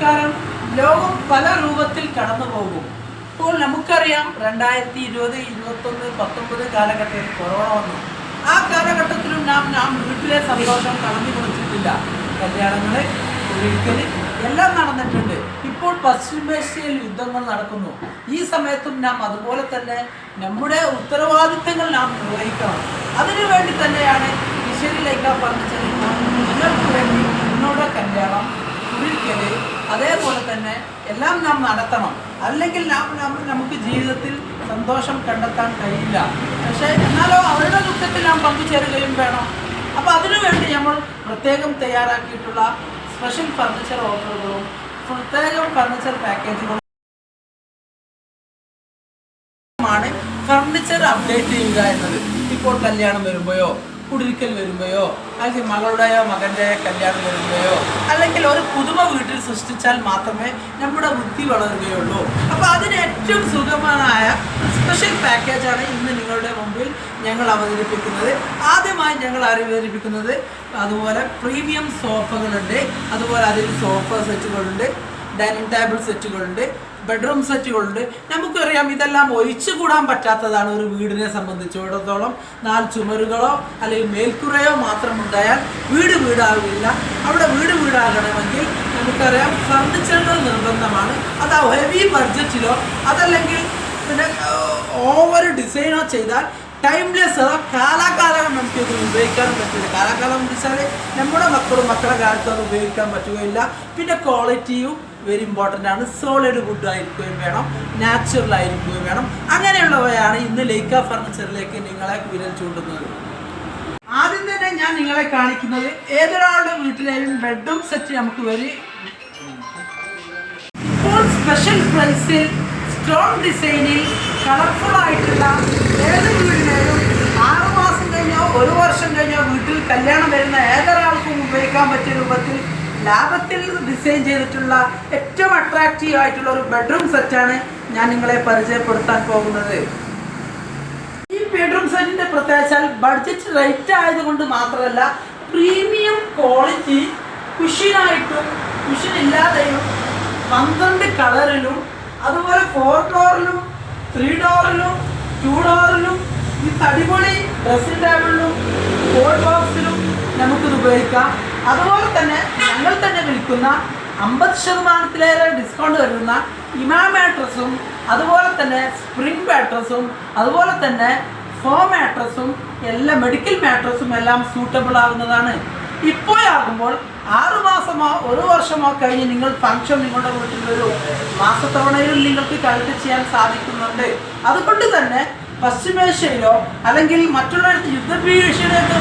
നമസ്കാരം. ലോകം പല രൂപത്തിൽ കടന്നു പോകും. ഇപ്പോൾ നമുക്കറിയാം 2020, 21, 19 കാലഘട്ടത്തിൽ കൊറോണ വന്നു. ആ കാലഘട്ടത്തിലും നാം വീട്ടിലെ സന്തോഷം കളഞ്ഞു കൊടുത്തിട്ടില്ല. കല്യാണങ്ങൾ, കുടിയിരിക്കൽ എല്ലാം നടന്നിട്ടുണ്ട്. ഇപ്പോൾ പശ്ചിമേഷ്യയിൽ യുദ്ധങ്ങൾ നടക്കുന്നു. ഈ സമയത്തും നാം അതുപോലെ തന്നെ നമ്മുടെ ഉത്തരവാദിത്തങ്ങൾ നാം നിർവഹിക്കണം. അതിനുവേണ്ടി തന്നെയാണ് കിഷോരി ലൈക്ക ഫർണിച്ചറിൽ നിങ്ങൾക്ക് വേണ്ടി നിങ്ങളുടെ കല്യാണം, കുടിയിരിക്കൽ, അതേപോലെ തന്നെ എല്ലാം നാം നടത്തണം. അല്ലെങ്കിൽ നമുക്ക് ജീവിതത്തിൽ സന്തോഷം കണ്ടെത്താൻ കഴിയില്ല. പക്ഷേ എന്നാലോ അവരുടെ ദുഃഖത്തിൽ നാം പങ്കുചേരുകയും വേണം. അപ്പോൾ അതിനുവേണ്ടി നമ്മൾ പ്രത്യേകം തയ്യാറാക്കിയിട്ടുള്ള സ്പെഷ്യൽ ഫർണിച്ചർ ഓഫറുകളും പ്രത്യേകം ഫർണിച്ചർ പാക്കേജുകളും ആണ് ഫർണിച്ചർ അപ്ഡേറ്റ് ചെയ്യുക എന്നത്. ഇപ്പോൾ കല്യാണം വരുമ്പോഴോ, കുടിയിരിക്കൽ വരുമ്പോഴോ, അല്ലെങ്കിൽ മകളുടെയോ മകൻ്റെയോ കല്യാണം വരുമ്പോഴോ, അല്ലെങ്കിൽ ഒരു പുതുമ വീട്ടിൽ സൃഷ്ടിച്ചാൽ മാത്രമേ നമ്മുടെ ബുദ്ധി വളരുകയുള്ളൂ. അപ്പോൾ അതിന് ഏറ്റവും സുഗമമായ സ്പെഷ്യൽ പാക്കേജാണ് ഇന്ന് നിങ്ങളുടെ മുമ്പിൽ ഞങ്ങൾ അവതരിപ്പിക്കുന്നത്. ആദ്യമായി ഞങ്ങൾ അവതരിപ്പിക്കുന്നത് അതുപോലെ പ്രീമിയം സോഫകളുണ്ട്, അതുപോലെ അതിൽ സോഫ സെറ്റുകളുണ്ട്, ഡൈനിങ് ടേബിൾ സെറ്റുകളുണ്ട്, ബെഡ്റൂം സെറ്റുകളുണ്ട്. നമുക്കറിയാം ഇതെല്ലാം ഒഴിച്ചുകൂടാൻ പറ്റാത്തതാണ് ഒരു വീടിനെ സംബന്ധിച്ചിടത്തോളം. 4 ചുമരുകളോ അല്ലെങ്കിൽ മേൽക്കുറയോ മാത്രം ഉണ്ടായാൽ വീടാവില്ല. അവിടെ വീടാകണമെങ്കിൽ നമുക്കറിയാം ഫർണിച്ചറുകൾ നിർബന്ധമാണ്. അത് ഹെവി ബഡ്ജറ്റിലോ അതല്ലെങ്കിൽ പിന്നെ ഓവർ ഡിസൈനോ ചെയ്താൽ ടൈംലെസ്, കാലാകാലം നമുക്കിത് ഉപയോഗിക്കാനും പറ്റില്ല. കാലാകാലം എന്ന് വെച്ചാൽ നമ്മുടെ മക്കളുടെ കാലത്ത് അത് ഉപയോഗിക്കാൻ പറ്റുകയില്ല. പിന്നെ ക്വാളിറ്റിയും വെരി ഇമ്പോർട്ടൻ്റ് ആണ്. സോളിഡ് വുഡ് ആയിരിക്കുകയും വേണം, നാച്ചുറൽ ആയിരിക്കുകയും വേണം. അങ്ങനെയുള്ളവയാണ് ഇന്ന് ലൈക്ക ഫർണിച്ചറിലേക്ക് നിങ്ങളെ വിരൽ ചൂണ്ടുന്നത്. ആദ്യം തന്നെ ഞാൻ നിങ്ങളെ കാണിക്കുന്നത് ഏതൊരാളുടെ വീട്ടിലെയും ബെഡ്റൂം സെറ്റ് നമുക്ക് ഇപ്പോൾ സ്പെഷ്യൽ പ്രൈസിൽ സ്ട്രോങ് ഡിസൈനിൽ കളർഫുൾ ആയിട്ടുള്ള ഏത് വീടിനെയും 6 മാസം കഴിഞ്ഞോ 1 വർഷം കഴിഞ്ഞോ വീട്ടിൽ കല്യാണം വരുന്ന ഏതൊരാൾക്കും ഉപയോഗിക്കാൻ പറ്റിയ രൂപത്തിൽ ലാഭത്തിൽ ഡിസൈൻ ചെയ്തിട്ടുള്ള ഏറ്റവും അട്രാക്റ്റീവ് ആയിട്ടുള്ള ഒരു ബെഡ്റൂം സെറ്റാണ് ഞാൻ നിങ്ങളെ പരിചയപ്പെടുത്താൻ പോകുന്നത്. ഈ ബെഡ്റൂം സെറ്റിന്റെ പ്രത്യേകിച്ചാൽ ബഡ്ജറ്റ് റേറ്റ് ആയതുകൊണ്ട് മാത്രമല്ല, പ്രീമിയം ക്വാളിറ്റി കുഷ്യനായിട്ടും കുഷ്യൻ ഇല്ലാതെയും 12 കളറിലും അതുപോലെ 4 ഡോറിലും 3 ഡോറിലും 2 ഡോറിലും ഈ അടിപൊളി ഡ്രസ്സിംഗ് ടേബിളിലും കോൾ ബോക്സിലും നമുക്കിത് ഉപയോഗിക്കാം. അതുപോലെ തന്നെ ഞങ്ങൾ തന്നെ വിൽക്കുന്ന 50% ഡിസ്കൗണ്ട് വരുന്ന ഇമാ മാട്രസും അതുപോലെ തന്നെ സ്പ്രിംഗ് മാട്രസും അതുപോലെ തന്നെ ഫോം മാട്രസും എല്ലാം മെഡിക്കൽ മാട്രസും എല്ലാം സൂട്ടബിൾ ആകുന്നതാണ്. ഇപ്പോഴാകുമ്പോൾ 6 മാസമോ 1 വർഷമോ കഴിഞ്ഞ് നിങ്ങൾ ഫംഗ്ഷൻ നിങ്ങളുടെ വീട്ടിൽ വരും. മാസത്തവണയിലും നിങ്ങൾക്ക് കളക്ട് ചെയ്യാൻ സാധിക്കുന്നുണ്ട്. അതുകൊണ്ട് തന്നെ പശ്ചിമേഷ്യയിലോ അല്ലെങ്കിൽ മറ്റുള്ളവർക്ക് യുദ്ധഭീഷണിയൊക്കെ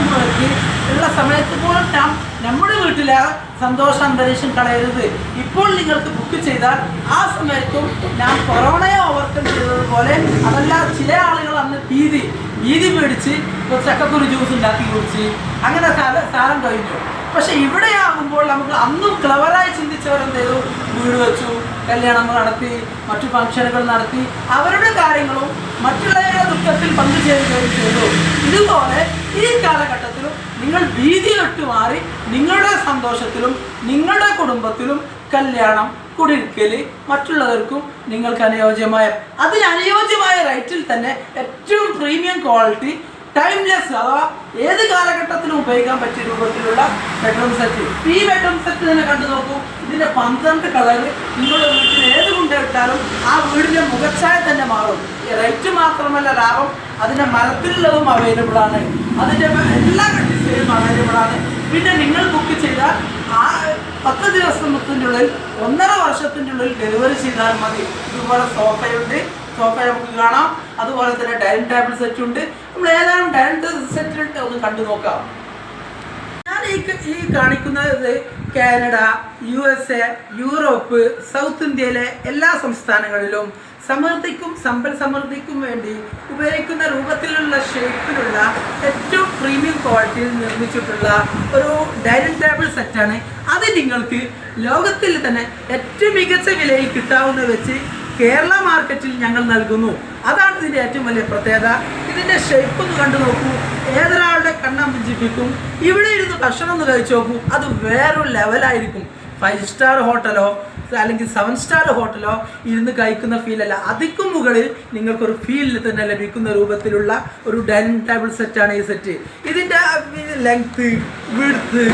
ഉള്ള സമയത്ത് പോലും നമ്മുടെ വീട്ടിലെ സന്തോഷ അന്തരീക്ഷം കളയരുത്. ഇപ്പോൾ നിങ്ങൾക്ക് ബുക്ക് ചെയ്താൽ ആ സമയത്തും ഞാൻ കൊറോണയെ ഓവർകം ചെയ്തതുപോലെ അതല്ല, ചില ആളുകൾ അന്ന് ഭീതി പേടിച്ച് ചക്കക്കുരു ജ്യൂസ് ഉണ്ടാക്കി കുടിച്ച് അങ്ങനെ കാലം കഴിഞ്ഞു. പക്ഷെ ഇവിടെയാകുമ്പോൾ നമുക്ക് അന്നും ക്ലവറായി ചിന്തിച്ചവരെന്ത് ചെയ്തു, വീട് വെച്ചു, കല്യാണങ്ങൾ നടത്തി, മറ്റു ഫംഗ്ഷനുകൾ നടത്തി, അവരുടെ കാര്യങ്ങളും മറ്റുള്ളവരുടെ ദുഃഖത്തിൽ പങ്കുചേരുകയും ചെയ്തു. ഇതുപോലെ ഈ കാലഘട്ടത്തിലും നിങ്ങൾ ഭീതി വിട്ടു മാറി നിങ്ങളുടെ സന്തോഷത്തിലും നിങ്ങളുടെ കുടുംബത്തിലും കല്യാണം, കുടിയിരിക്കൽ മറ്റുള്ളവർക്കും നിങ്ങൾക്ക് അതിനനുയോജ്യമായ റേറ്റിൽ തന്നെ ഏറ്റവും പ്രീമിയം ക്വാളിറ്റി, ടൈംലെസ് അഥവാ ഏത് കാലഘട്ടത്തിലും ഉപയോഗിക്കാൻ പറ്റിയ രൂപത്തിലുള്ള ബെഡ്റൂം സെറ്റ്. ഈ ബെഡ്റൂം സെറ്റ് തന്നെ കണ്ടു നോക്കൂ. ഇതിൻ്റെ 12 കളർ നിങ്ങളുടെ വീട്ടിൽ ഏത് കൊണ്ടിട്ടാലും ആ വീടിൻ്റെ മുഖച്ഛായ തന്നെ മാറും. ഈ റേറ്റ് മാത്രമല്ല ലാഭം, അതിൻ്റെ മരത്തിലുള്ളതും അവൈലബിൾ ആണ്, അതിൻ്റെ എല്ലാ ഡിസൈനും അവൈലബിൾ ആണ്. പിന്നെ നിങ്ങൾ ബുക്ക് ചെയ്താൽ 10 ദിവസത്തിൻ്റെ ഉള്ളിൽ 1.5 വർഷത്തിൻ്റെ ഉള്ളിൽ ഡെലിവറി ചെയ്താൽ മതി. ഇതുപോലെ സോഫ നമുക്ക് കാണാം. അതുപോലെ തന്നെ ഡൈനിങ് ടേബിൾ സെറ്റ് ഉണ്ട്. നമ്മൾ ഏതാനും ഡൈനിങ് ടേബിൾ സെറ്റ് ഒന്ന് കണ്ടു നോക്കാം. ഞാൻ ഈ കാണിക്കുന്നത് കാനഡ, USA, യൂറോപ്പ്, സൗത്ത് ഇന്ത്യയിലെ എല്ലാ സംസ്ഥാനങ്ങളിലും സമ്പൽ സമൃദ്ധിക്കും വേണ്ടി ഉപയോഗിക്കുന്ന രൂപത്തിലുള്ള ഷേപ്പിലുള്ള ഏറ്റവും പ്രീമിയം ക്വാളിറ്റിയിൽ നിർമ്മിച്ചിട്ടുള്ള ഒരു ഡൈനിങ് ടേബിൾ സെറ്റാണ്. അത് നിങ്ങൾക്ക് ലോകത്തിൽ തന്നെ ഏറ്റവും മികച്ച വിലയിൽ കിട്ടാവുന്ന വെച്ച് കേരള മാർക്കറ്റിൽ ഞങ്ങൾ നൽകുന്നു. അതാണ് ഇതിൻ്റെ ഏറ്റവും വലിയ പ്രത്യേകത. ഇതിൻ്റെ ഷേപ്പ് ഒന്ന് കണ്ടു നോക്കൂ, ഏതൊരാളുടെ കണ്ണം വിഞ്ചിപ്പിക്കും. ഇവിടെ ഇരുന്ന് ഭക്ഷണം ഒന്ന് കഴിച്ചു നോക്കൂ, അത് വേറൊരു ലെവലായിരിക്കും. 5 സ്റ്റാർ ഹോട്ടലോ അല്ലെങ്കിൽ 7 സ്റ്റാർ ഹോട്ടലോ ഇരുന്ന് കഴിക്കുന്ന ഫീലല്ല, അതിക്കും മുകളിൽ നിങ്ങൾക്കൊരു ഫീലിൽ തന്നെ ലഭിക്കുന്ന രൂപത്തിലുള്ള ഒരു ഡൈനിങ് ടേബിൾ സെറ്റാണ് ഈ സെറ്റ്. ഇതിൻ്റെ ലെങ്ത്ത്, വിഡ്ത്ത്,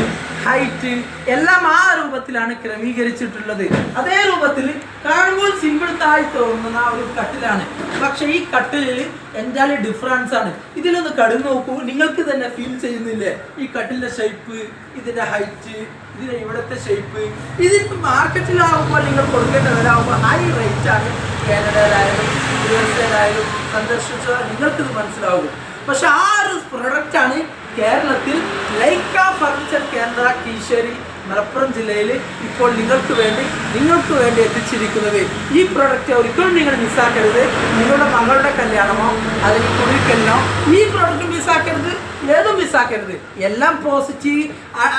ഹൈറ്റ് എല്ലാം ആ രൂപത്തിലാണ് ക്രമീകരിച്ചിട്ടുള്ളത്. അതേ രൂപത്തിൽ കാണുമ്പോൾ സിമ്പിൾ തായി തോന്നുന്ന ഒരു കട്ടിലാണ്. പക്ഷേ ഈ കട്ടിലിൽ എന്തായാലും ഡിഫറൻസ് ആണ്. ഇതിലൊന്ന് കടന്നു നോക്കൂ, നിങ്ങൾക്ക് തന്നെ ഫീൽ ചെയ്യുന്നില്ലേ ഈ കട്ടിലിൻ്റെ ഷേപ്പ്, ഇതിൻ്റെ ഹൈറ്റ്, ഇതിൻ്റെ ഇവിടുത്തെ ഷേപ്പ്. ഇതിപ്പോൾ മാർക്കറ്റിലാകുമ്പോൾ നിങ്ങൾ കൊടുക്കേണ്ട വിലയാകുമ്പോൾ ഹൈ റേറ്റ് ആണ്. കാനഡയിലായാലും USA സന്ദർശിച്ചാൽ നിങ്ങൾക്കിത് മനസ്സിലാകും. പക്ഷെ ആ ഒരു പ്രൊഡക്റ്റാണ് കേരളത്തിൽ ലൈക്ക ഫർണിച്ചർ കേന്ദ്ര കീശേരി മലപ്പുറം ജില്ലയിൽ ഇപ്പോൾ നിങ്ങൾക്ക് വേണ്ടി എത്തിച്ചിരിക്കുന്നത്. ഈ പ്രൊഡക്റ്റ് ഒരിക്കലും നിങ്ങൾ മിസ്സാക്കരുത്. നിങ്ങളുടെ മകളുടെ കല്യാണമോ അല്ലെങ്കിൽ കുടിക്കലിനോ ഈ പ്രൊഡക്റ്റ് മിസ്സാക്കരുത്, ഏതും മിസ്സാക്കരുത്. എല്ലാം പോസിറ്റീവ്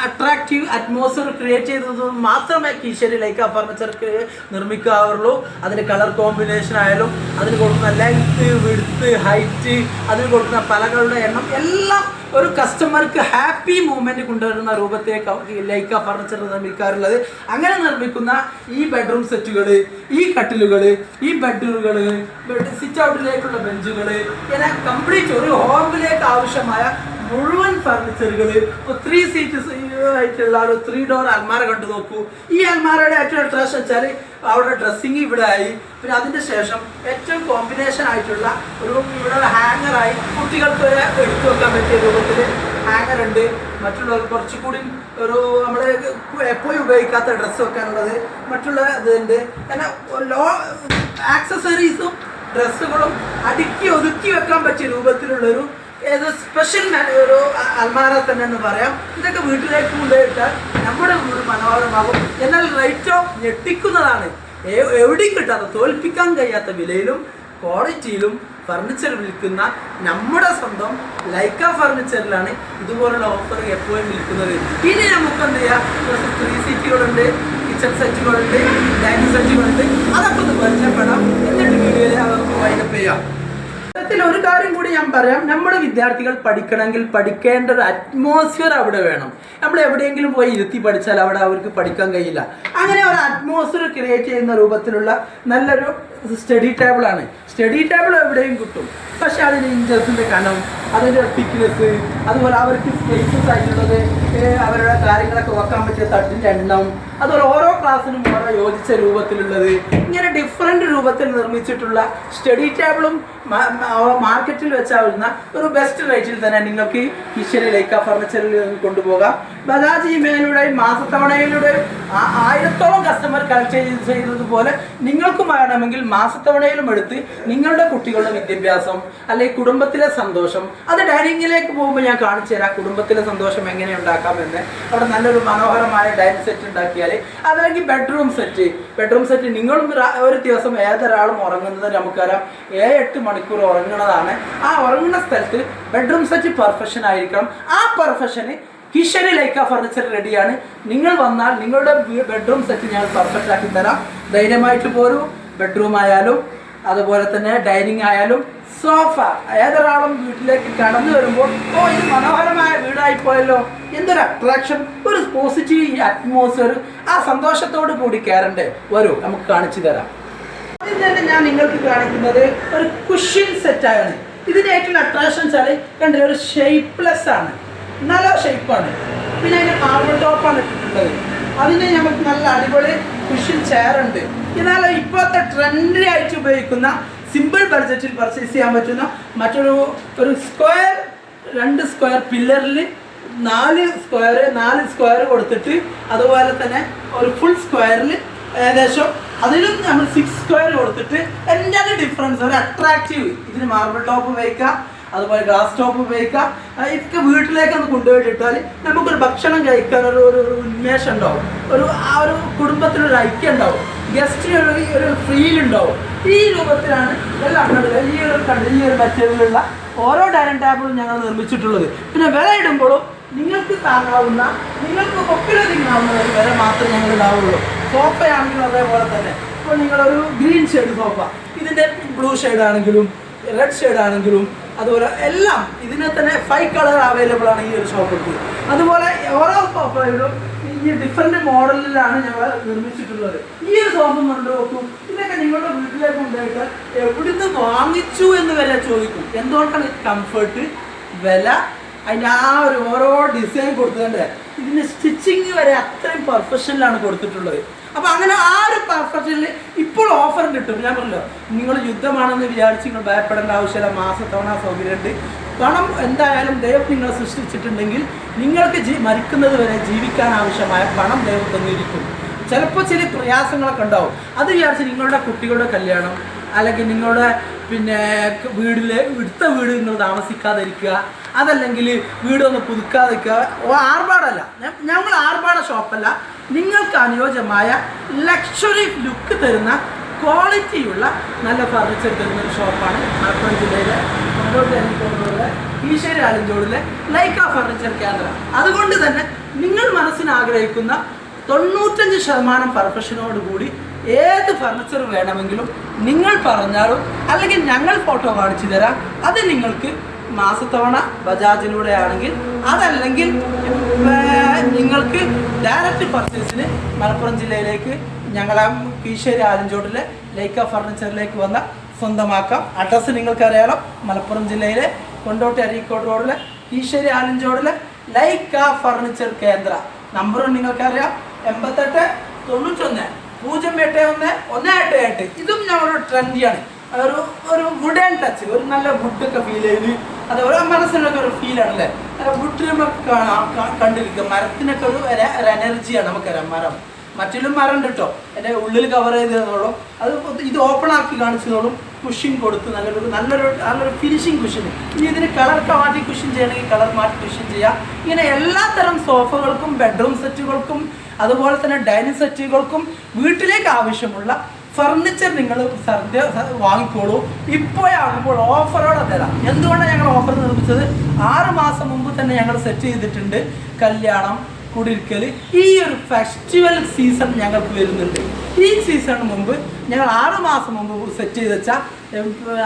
അട്രാക്റ്റീവ് അറ്റ്മോസ്ഫിയർ ക്രിയേറ്റ് ചെയ്തത് മാത്രമേ കീശേരി ലൈക്ക ഫർണിച്ചർക്ക് നിർമ്മിക്കാറുള്ളൂ. അതിന് കളർ കോമ്പിനേഷൻ ആയാലും, അതിന് കൊടുക്കുന്ന ലെങ്ത്ത്, വിഡ്ത്ത്, ഹൈറ്റ്, അതിന് കൊടുക്കുന്ന പലകളുടെ എണ്ണം എല്ലാം ഒരു കസ്റ്റമർക്ക് ഹാപ്പി മൂവ്മെൻറ്റ് കൊണ്ടുവരുന്ന രൂപത്തേക്ക് ലൈക്ക ഫർണിച്ചർ നിർമ്മിക്കാറുള്ളത്. അങ്ങനെ നിർമ്മിക്കുന്ന ഈ ബെഡ്റൂം സെറ്റുകൾ, ഈ കട്ടിലുകൾ, ഈ ബെഡ്റൂമുകൾ, സിറ്റ് ഔട്ടിലേക്കുള്ള ബെഞ്ചുകൾ, ഇങ്ങനെ കംപ്ലീറ്റ് ഒരു ഹോമിലേക്ക് ആവശ്യമായ മുഴുവൻ ഫർണിച്ചറുകൾ. ഇപ്പോൾ 3 സീറ്റ് ആയിട്ടുള്ള ഒരു 3 ഡോർ അൽമാര കണ്ടു നോക്കൂ. ഈ അൽമാരയുടെ ഏറ്റവും അട്രാക്ഷൻ വെച്ചാൽ അവിടെ ഡ്രസ്സിങ് ഇവിടെ ആയി. പിന്നെ അതിൻ്റെ ശേഷം ഏറ്റവും കോമ്പിനേഷൻ ആയിട്ടുള്ള ഇവിടെ ഹാങ്ങറായി കുട്ടികൾക്ക് എടുത്തു വെക്കാൻ പറ്റിയ രൂപത്തിൽ ഹാങ്ങറുണ്ട്. മറ്റുള്ളവർക്ക് കുറച്ചുകൂടി ഒരു നമ്മൾ എപ്പോഴും ഉപയോഗിക്കാത്ത ഡ്രസ്സ് വെക്കാനുള്ളത് മറ്റുള്ള ഇതുണ്ട്. കാരണം ആക്സസറീസും ഡ്രസ്സുകളും അടുക്കി ഒതുക്കി വെക്കാൻ പറ്റിയ രൂപത്തിലുള്ളൊരു സ്പെഷ്യൽ ഒരു അൽമാര തന്നെ എന്ന് പറയാം. ഇതൊക്കെ വീട്ടിലേക്ക് കൊണ്ടുപോയിട്ടാൽ നമ്മുടെ വീട് മനോഹരമാകും. എന്നാൽ റേറ്റോ ഞെട്ടിക്കുന്നതാണ്. എവിടെയും കിട്ടാത്ത, തോൽപ്പിക്കാൻ കഴിയാത്ത വിലയിലും ക്വാളിറ്റിയിലും ഫർണിച്ചർ വിൽക്കുന്ന നമ്മുടെ സ്വന്തം ലൈക്ക ഫർണിച്ചറിലാണ് ഇതുപോലുള്ള ഓഫർ എപ്പോഴും വിൽക്കുന്നത്. ഇനി നമുക്ക് എന്ത് ചെയ്യാം, 3 സീറ്റുകളുണ്ട്, കിച്ചൺ സെറ്റുകളുണ്ട്, ഡൈനിങ് സെറ്റുകളുണ്ട്, അതൊക്കെ ഒന്ന് പരിചയപ്പെടാം. എന്നിട്ട് വീഡിയോയിൽ അവർക്ക് വൈൻഡപ്പ് ചെയ്യാം. ഒരു കാര്യം കൂടി ഞാൻ പറയാം, നമ്മുടെ വിദ്യാർത്ഥികൾ പഠിക്കണമെങ്കിൽ പഠിക്കേണ്ട ഒരു അറ്റ്മോസ്ഫിയർ അവിടെ വേണം. നമ്മൾ എവിടെയെങ്കിലും പോയി ഇരുത്തി പഠിച്ചാൽ അവിടെ അവർക്ക് പഠിക്കാൻ കഴിയില്ല. അങ്ങനെ ഒരു അറ്റ്മോസ്ഫിയർ ക്രിയേറ്റ് ചെയ്യുന്ന രൂപത്തിലുള്ള നല്ലൊരു സ്റ്റഡി ടേബിളാണ്. സ്റ്റഡി ടേബിൾ എവിടെയും കിട്ടും, പക്ഷെ അതിൻ്റെ ഇഞ്ചസിൻ്റെ കനം, അതിൻ്റെ തിക്നെസ്, അതുപോലെ അവർക്ക് സ്പേസസ് ആയിട്ടുള്ളത്, അവരുടെ കാര്യങ്ങളൊക്കെ വെക്കാൻ പറ്റിയ തട്ടിൻ്റെ എണ്ണം, അതുപോലെ ഓരോ ക്ലാസ്സിനും ഓരോ യോജിച്ച രൂപത്തിലുള്ളത്, ഇങ്ങനെ ഡിഫറെൻ്റ് രൂപത്തിൽ നിർമ്മിച്ചിട്ടുള്ള സ്റ്റഡി ടേബിളും മാർക്കറ്റിൽ വെച്ചാവുന്ന ഒരു ബെസ്റ്റ് റേറ്റിൽ തന്നെ നിങ്ങൾക്ക് കീശേരി ലൈക്ക ഫർണിച്ചറിൽ കൊണ്ടുപോകാം. ബജാജ് ഇമെയിലൂടെയും മാസത്തവണയിലൂടെയും 1000ഓളം കസ്റ്റമർ കളക്ട് ചെയ്തതുപോലെ നിങ്ങൾക്കും വേണമെങ്കിൽ മാസത്തവണയിലും എടുത്ത് നിങ്ങളുടെ കുട്ടികളുടെ വിദ്യാഭ്യാസം അല്ലെങ്കിൽ കുടുംബത്തിലെ സന്തോഷം അത് ഡൈനിങ്ങിലേക്ക് പോകുമ്പോൾ ഞാൻ കാണിച്ചു തരാം. കുടുംബത്തിലെ സന്തോഷം എങ്ങനെ ഉണ്ടാക്കാമെന്ന്. അവിടെ നല്ലൊരു മനോഹരമായ ഡൈനിങ് സെറ്റ് ഉണ്ടാക്കിയാൽ, അതല്ലെങ്കിൽ ബെഡ്റൂം സെറ്റ് നിങ്ങളും ഒരു ദിവസം ഏതൊരാളും ഉറങ്ങുന്നത് നമുക്കറിയാം 7-8 മണിക്കൂർ ഉറങ്ങുന്നതാണ്. ആ ഉറങ്ങുന്ന സ്ഥലത്ത് ബെഡ്റൂം സെറ്റ് പെർഫെക്ഷൻ ആയിരിക്കണം. ആ പെർഫെക്ഷന് കീശേരി ലൈക്ക ഫർണിച്ചർ റെഡിയാണ്. നിങ്ങൾ വന്നാൽ നിങ്ങളുടെ ബെഡ്റൂം സെറ്റ് ഞാൻ പെർഫെക്റ്റ് ആക്കി തരാം. ധൈര്യമായിട്ട് പോരും. ബെഡ്റൂം ആയാലും അതുപോലെ തന്നെ ഡൈനിങ് ആയാലും സോഫ, ഏതൊരാളും വീട്ടിലേക്ക് കടന്നു വരുമ്പോൾ ഇത് മനോഹരമായ വീടായിപ്പോയല്ലോ, എന്തൊരു അട്രാക്ഷൻ, ഒരു പോസിറ്റീവ് അറ്റ്മോസ്ഫിയർ, ആ സന്തോഷത്തോടു കൂടി കയറണ്ടേ. വരൂ, നമുക്ക് കാണിച്ചു തരാം. ആദ്യം തന്നെ ഞാൻ നിങ്ങൾക്ക് കാണിക്കുന്നത് ഒരു കുഷ്യൻ സെറ്റാണ്. ഇതിൻ്റെ ഏറ്റവും അട്രാക്ഷൻ വെച്ചാൽ കണ്ടില്ല, ഒരു ഷേപ്പ്ലെസ് ആണ്, നല്ല ഷേപ്പാണ്. പിന്നെ അതിൻ്റെ മാർബിൾ ടോപ്പാണ് ഇട്ടിട്ടുള്ളത്. അതിന് നമുക്ക് നല്ല അടിപൊളി കുഷ്യൻ ചെയർ ഉണ്ട്. എന്നാൽ ഇപ്പോഴത്തെ ട്രെൻഡി ആയിട്ട് ഉപയോഗിക്കുന്ന സിമ്പിൾ ബഡ്ജറ്റിൽ പർച്ചേസ് ചെയ്യാൻ പറ്റുന്ന മറ്റൊരു 2 സ്ക്വയർ പില്ലറിൽ 4 സ്ക്വയർ കൊടുത്തിട്ട്, അതുപോലെ തന്നെ ഒരു ഫുൾ സ്ക്വയറിൽ ഏകദേശം അതിലും നമ്മൾ 6 സ്ക്വയർ കൊടുത്തിട്ട് എന്താണ് ഡിഫറൻസ്, ഒരു അട്രാക്റ്റീവ്. ഇതിന് മാർബിൾ ടോപ്പ് ഉപയോഗിക്കാം, അതുപോലെ ഗ്ലാസ് ടോപ്പ് ഉപയോഗിക്കാം. ഇതൊക്കെ വീട്ടിലേക്ക് ഒന്ന് കൊണ്ടുപോയിട്ടിട്ടാൽ നമുക്കൊരു ഭക്ഷണം കഴിക്കാൻ ഒരു ഉന്മേഷം ഉണ്ടാവും, ആ ഒരു കുടുംബത്തിനൊരു ഐക്യം ഉണ്ടാവും, ഗസ്റ്റിന് ഒരു ഫീൽ ഉണ്ടാവും. ഈ രൂപത്തിലാണ് എല്ലാം ഈ ഒരു മെറ്റീരിയലുള്ള ഓരോ ഡൈനിങ് ടേബിളും ഞങ്ങൾ നിർമ്മിച്ചിട്ടുള്ളത്. പിന്നെ വില ഇടുമ്പോഴും നിങ്ങൾക്ക് താങ്ങാവുന്ന, നിങ്ങൾക്ക് ഒപ്പിലൊതുങ്ങാവുന്ന ഒരു വില മാത്രമേ ഞങ്ങൾ ഇടാവുള്ളൂ. സോഫയാണെങ്കിലും അതേപോലെ തന്നെ. ഇപ്പോൾ നിങ്ങളൊരു ഗ്രീൻ ഷെയ്ഡ് സോഫ, ഇതിൻ്റെ ബ്ലൂ ഷെയ്ഡ് ആണെങ്കിലും റെഡ് ഷെയ്ഡ് ആണെങ്കിലും അതുപോലെ എല്ലാം ഇതിനെ തന്നെ 5 കളർ അവൈലബിൾ ആണ് ഈ ഒരു ഷോപ്പിൽ. അതുപോലെ ഓരോ സോഫയിലും ഈ ഡിഫറെന്റ് മോഡലിലാണ് ഞങ്ങൾ നിർമ്മിച്ചിട്ടുള്ളത്. ഈ ഒരു സോഫ കണ്ടു നോക്കൂ. ഇതൊക്കെ നിങ്ങളുടെ വീട്ടിലേക്ക് കൊണ്ടുപോയിട്ട് എവിടുന്ന് വാങ്ങിച്ചു എന്ന് വരെ ചോദിക്കും. എന്തുകൊണ്ടാണ് കംഫർട്ട്, വില, അതിൻ്റെ ആ ഒരു ഓരോ ഡിസൈൻ കൊടുത്തതുകൊണ്ട് ഇതിൻ്റെ സ്റ്റിച്ചിങ് വരെ അത്രയും പെർഫെക്ഷനിലാണ് കൊടുത്തിട്ടുള്ളത്. അപ്പോൾ അങ്ങനെ ആ ഒരു പെർഫെക്ഷനിൽ ഇപ്പോൾ ഓഫർ കിട്ടും. ഞാൻ പറഞ്ഞല്ലോ, നിങ്ങൾ യുദ്ധമാണെന്ന് വിചാരിച്ച് നിങ്ങൾ ഭയപ്പെടേണ്ട ആവശ്യമില്ല. മാസത്തവണ സൗകര്യമുണ്ട്. പണം എന്തായാലും ദൈവം നിങ്ങളെ സൃഷ്ടിച്ചിട്ടുണ്ടെങ്കിൽ നിങ്ങൾക്ക് മരിക്കുന്നത് വരെ ജീവിക്കാൻ ആവശ്യമായ പണം ദൈവം തന്നിരിക്കും. ചിലപ്പോൾ ചില പ്രയാസങ്ങളൊക്കെ ഉണ്ടാവും. അത് വിചാരിച്ച് നിങ്ങളുടെ കുട്ടികളുടെ കല്യാണം അല്ലെങ്കിൽ നിങ്ങളുടെ എടുത്ത വീട് നിങ്ങൾ താമസിക്കാതിരിക്കുക, അതല്ലെങ്കിൽ വീടൊന്ന് പുതുക്കാതിരിക്കുക. ആർഭാടല്ല, ഞങ്ങൾ ആർഭാട ഷോപ്പല്ല. നിങ്ങൾക്ക് അനുയോജ്യമായ ലക്ഷറി ലുക്ക് തരുന്ന ക്വാളിറ്റിയുള്ള നല്ല ഫർണിച്ചർ തരുന്ന ഒരു ഷോപ്പാണ് മലപ്പുറം ജില്ലയിലെ കീശ്ശേരി ആലഞ്ചോടിലെ ലൈക്ക ഫർണിച്ചർ കേന്ദ്രം. അതുകൊണ്ട് തന്നെ നിങ്ങൾ മനസ്സിന് ആഗ്രഹിക്കുന്ന 95% പെർഫെക്ഷനോടുകൂടി ഏത് ഫർണിച്ചർ വേണമെങ്കിലും നിങ്ങൾ പറഞ്ഞാലും അല്ലെങ്കിൽ ഞങ്ങൾ ഫോട്ടോ കാണിച്ചു തരാം. അത് നിങ്ങൾക്ക് മാസത്തവണ ബജാജിലൂടെ ആണെങ്കിൽ, അതല്ലെങ്കിൽ നിങ്ങൾക്ക് ഡയറക്റ്റ് പർച്ചേസിന് മലപ്പുറം ജില്ലയിലേക്ക് ഞങ്ങളെ കീശ്ശേരി ആലഞ്ചോടിലെ ലൈക്ക ഫർണിച്ചറിലേക്ക് വന്ന സ്വന്തമാക്കാം. അഡ്രസ്സ് നിങ്ങൾക്കറിയാലോ, മലപ്പുറം ജില്ലയിലെ കൊണ്ടോട്ടി അരീക്കോട് റോഡിലെ കീശ്ശേരി ആലഞ്ചോടിലെ ലൈക്ക ഫർണിച്ചർ കേന്ദ്ര. നമ്പറും നിങ്ങൾക്കറിയാം, 88 91 081 188. ഇതും ഞങ്ങളുടെ ട്രെൻഡിയാണ്. ഒരു വുഡൻ ടച്ച്, ഒരു നല്ല വുഡൊക്കെ ഫീൽ ചെയ്ത്, അതേപോലെ മനസ്സിനൊക്കെ ഒരു ഫീലാണല്ലേ. വുഡിനൊക്കെ കണ്ടിരിക്കുക. മരത്തിനൊക്കെ ഒരു എനർജിയാണ്. നമുക്കറിയാം, മരം മറ്റിലും മരം ഉണ്ട് കേട്ടോ. എൻ്റെ ഉള്ളിൽ കവർ ചെയ്തതോളും അത് ഇത് ഓപ്പൺ ആക്കി കാണിച്ചതോളും കുഷിൻ കൊടുത്ത് നല്ലൊരു ഫിനിഷിങ് കുഷൻ. ഇനി ഇതിന് കളർ മാറ്റി കുഷൻ ചെയ്യണമെങ്കിൽ കളർ മാറ്റി കുഷൻ ചെയ്യാം. ഇങ്ങനെ എല്ലാ തരം സോഫകൾക്കും ബെഡ്റൂം സെറ്റുകൾക്കും അതുപോലെ തന്നെ ഡൈനിങ് സെറ്റുകൾക്കും വീട്ടിലേക്ക് ആവശ്യമുള്ള ഫർണിച്ചർ നിങ്ങൾ വാങ്ങിക്കോളൂ. ഇപ്പോഴാകുമ്പോൾ ഓഫറോടെ തരാം. എന്തുകൊണ്ടാണ് ഞങ്ങൾ ഓഫർ നിർമ്മിച്ചത്? 6 മാസം മുമ്പ് തന്നെ ഞങ്ങൾ സെറ്റ് ചെയ്തിട്ടുണ്ട്. കല്യാണം, കുടിരിക്കൽ, ഈ ഒരു ഫെസ്റ്റിവൽ സീസൺ ഞങ്ങൾക്ക് വരുന്നുണ്ട്. ഈ സീസണിന് മുമ്പ് ഞങ്ങൾ 6 മാസം മുമ്പ് സെറ്റ് ചെയ്ത് വെച്ചാൽ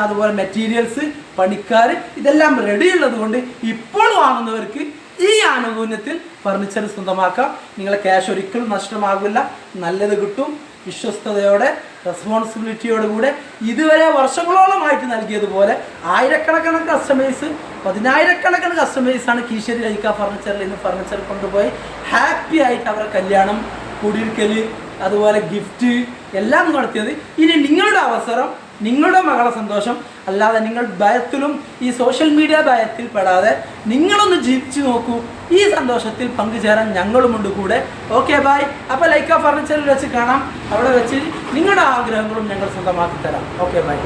അതുപോലെ മെറ്റീരിയൽസ്, പണിക്കാർ ഇതെല്ലാം റെഡി ഉള്ളത് കൊണ്ട് ഇപ്പോൾ വാങ്ങുന്നവർക്ക് ഈ ആനുകൂല്യത്തിൽ ഫർണിച്ചർ സ്വന്തമാക്കാം. നിങ്ങളെ ക്യാഷ് ഒരിക്കലും നഷ്ടമാകില്ല. നല്ലത് കിട്ടും. വിശ്വസ്തയോടെ റെസ്പോൺസിബിലിറ്റിയോടുകൂടെ ഇതുവരെ വർഷങ്ങളോളമായിട്ട് നൽകിയതുപോലെ ആയിരക്കണക്കിന് കസ്റ്റമേഴ്സ്, 10,000-കണക്കിന് കസ്റ്റമേഴ്സാണ് കീശ്ശേരി ലൈക്ക ഫർണിച്ചറിൽ ഇന്ന് ഫർണിച്ചർ കൊണ്ടുപോയി ഹാപ്പി ആയിട്ട് അവരുടെ കല്യാണം, കുടിയിരിക്കൽ, അതുപോലെ ഗിഫ്റ്റ് എല്ലാം നടത്തിയത്. ഇനി നിങ്ങളുടെ അവസരം, നിങ്ങളുടെ മകളെ സന്തോഷം. അല്ലാതെ നിങ്ങൾ ഭയത്തിലും ഈ സോഷ്യൽ മീഡിയ ഭയത്തിൽ പെടാതെ നിങ്ങളൊന്ന് ജീവിച്ചു നോക്കൂ. ഈ സന്തോഷത്തിൽ പങ്കുചേരാൻ ഞങ്ങളുമുണ്ട് കൂടെ. Okay, bye. അപ്പോൾ ലൈക്ക ഫർണിച്ചറിൽ വെച്ച് കാണാം. അവിടെ വെച്ച് നിങ്ങളുടെ ആഗ്രഹങ്ങളും ഞങ്ങൾ സ്വന്തമാക്കി തരാം. Okay, by.